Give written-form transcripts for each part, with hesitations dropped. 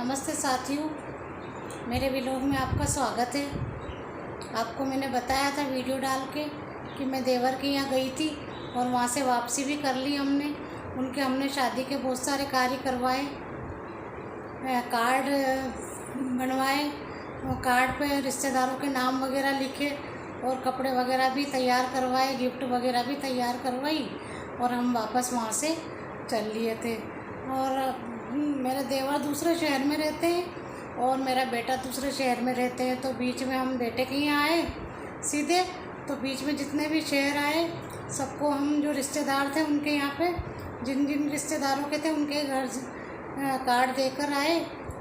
नमस्ते साथियों, मेरे व्लॉग में आपका स्वागत है। आपको मैंने बताया था वीडियो डाल के कि मैं देवर के यहाँ गई थी और वहाँ से वापसी भी कर ली हमने शादी के बहुत सारे कार्य करवाए, कार्ड बनवाए और कार्ड पे रिश्तेदारों के नाम वगैरह लिखे और कपड़े वगैरह भी तैयार करवाए, गिफ्ट वगैरह भी तैयार करवाई और हम वापस वहाँ से चल लिए थे। और मेरे देवर दूसरे शहर में रहते हैं और मेरा बेटा दूसरे शहर में रहते हैं, तो बीच में हम बेटे के यहाँ आए सीधे। तो बीच में जितने भी शहर आए सबको हम जो रिश्तेदार थे उनके यहाँ पे जिन जिन रिश्तेदारों के थे उनके घर कार्ड देकर आए,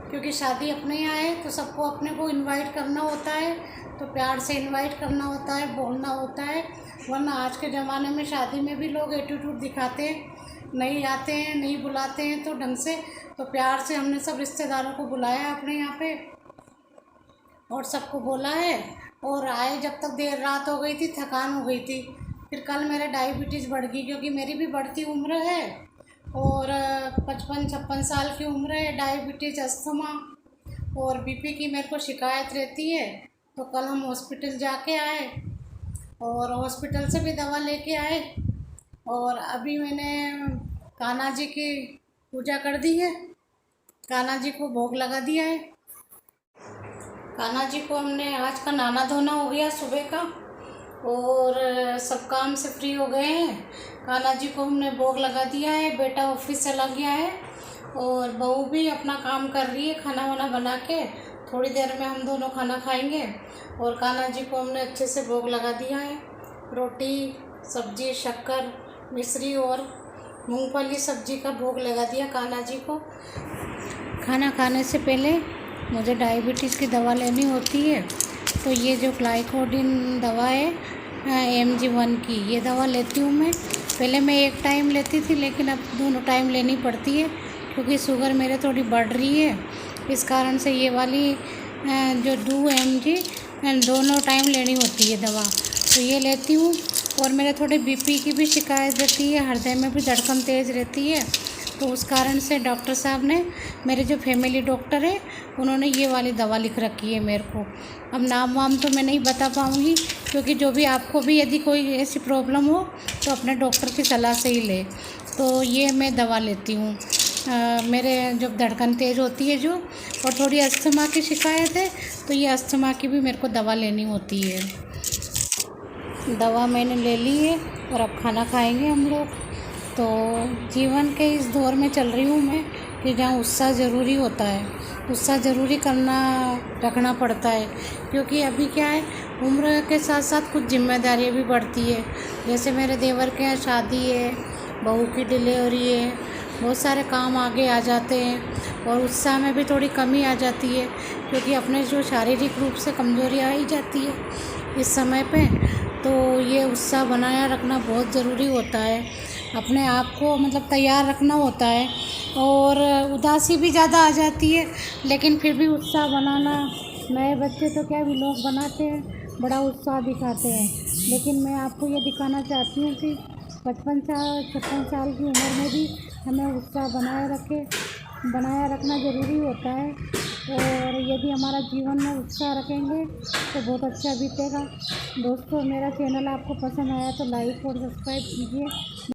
क्योंकि शादी अपने यहाँ है तो सबको अपने को इनवाइट करना होता है, तो प्यार से इनवाइट करना होता है, बोलना होता है। वरना आज के ज़माने में शादी में भी लोग एटीट्यूड दिखाते हैं, नहीं आते हैं, नहीं बुलाते हैं तो ढंग से। तो प्यार से हमने सब रिश्तेदारों को बुलाया अपने यहाँ पे और सबको बोला है और आए। जब तक देर रात हो गई थी, थकान हो गई थी। फिर कल मेरा डायबिटीज़ बढ़ गई, क्योंकि मेरी भी बढ़ती उम्र है और 55-56 साल की उम्र है। डायबिटीज़, अस्थमा और बीपी की मेरे को शिकायत रहती है। तो कल हम हॉस्पिटल जाके आए और हॉस्पिटल से भी दवा लेके आए और अभी मैंने कान्हा जी की पूजा कर दी है, कान्हा जी को भोग लगा दिया है। कान्हा जी को हमने आज का नहाना धोना हो गया सुबह का और सब काम से फ्री हो गए हैं। कान्हा जी को हमने भोग लगा दिया है। बेटा ऑफिस चला गया है और बहू भी अपना काम कर रही है, खाना वाना बना के। थोड़ी देर में हम दोनों खाना खाएंगे और कान्हा जी को हमने अच्छे से भोग लगा दिया है। रोटी, सब्जी, शक्कर, मिश्री और मूंगफली सब्जी का भोग लगा दिया कान्हा जी को। खाना खाने से पहले मुझे डायबिटीज़ की दवा लेनी होती है, तो ये जो ग्लाइकोडिन दवा है MG1 की, ये दवा लेती हूँ मैं। पहले मैं एक टाइम लेती थी, लेकिन अब दोनों टाइम लेनी पड़ती है, क्योंकि शुगर मेरे थोड़ी बढ़ रही है। इस कारण से ये वाली जो 2 mg दोनों टाइम लेनी होती है दवा, तो ये लेती हूँ। और मेरे थोड़े बीपी की भी शिकायत रहती है, हृदय में भी धड़कन तेज़ रहती है, तो उस कारण से डॉक्टर साहब ने, मेरे जो फैमिली डॉक्टर है, उन्होंने ये वाली दवा लिख रखी है मेरे को। अब नाम वाम तो मैं नहीं बता पाऊँगी, क्योंकि जो भी आपको भी यदि कोई ऐसी प्रॉब्लम हो तो अपने डॉक्टर की सलाह से ही ले। तो ये मैं दवा लेती हूँ। मेरे जब धड़कन तेज़ होती है जो, और थोड़ी अस्थमा की शिकायत है, तो ये अस्थमा की भी मेरे को दवा लेनी होती है। दवा मैंने ले ली है और अब खाना खाएंगे हम लोग। तो जीवन के इस दौर में चल रही हूँ मैं कि जहाँ उत्साह ज़रूरी होता है, उत्साह ज़रूरी रखना पड़ता है, क्योंकि अभी क्या है, उम्र के साथ साथ कुछ जिम्मेदारियाँ भी बढ़ती है। जैसे मेरे देवर के यहाँ शादी है, बहू की डिलीवरी है, बहुत सारे काम आगे आ जाते हैं और उत्साह में भी थोड़ी कमी आ जाती है, क्योंकि अपने जो शारीरिक रूप से कमज़ोरी आ ही जाती है इस समय पे। तो ये उत्साह बनाया रखना बहुत ज़रूरी होता है, अपने आप को मतलब तैयार रखना होता है। और उदासी भी ज़्यादा आ जाती है, लेकिन फिर भी उत्साह बनाना। नए बच्चे तो क्या व्लॉग बनाते हैं, बड़ा उत्साह दिखाते हैं, लेकिन मैं आपको ये दिखाना चाहती हूँ कि 55 साल की उम्र में भी हमें उत्साह बनाया रखना ज़रूरी होता है। और यदि हमारा जीवन में उत्साह रखेंगे तो बहुत अच्छा बीतेगा। दोस्तों, मेरा चैनल आपको पसंद आया तो लाइक और सब्सक्राइब कीजिए।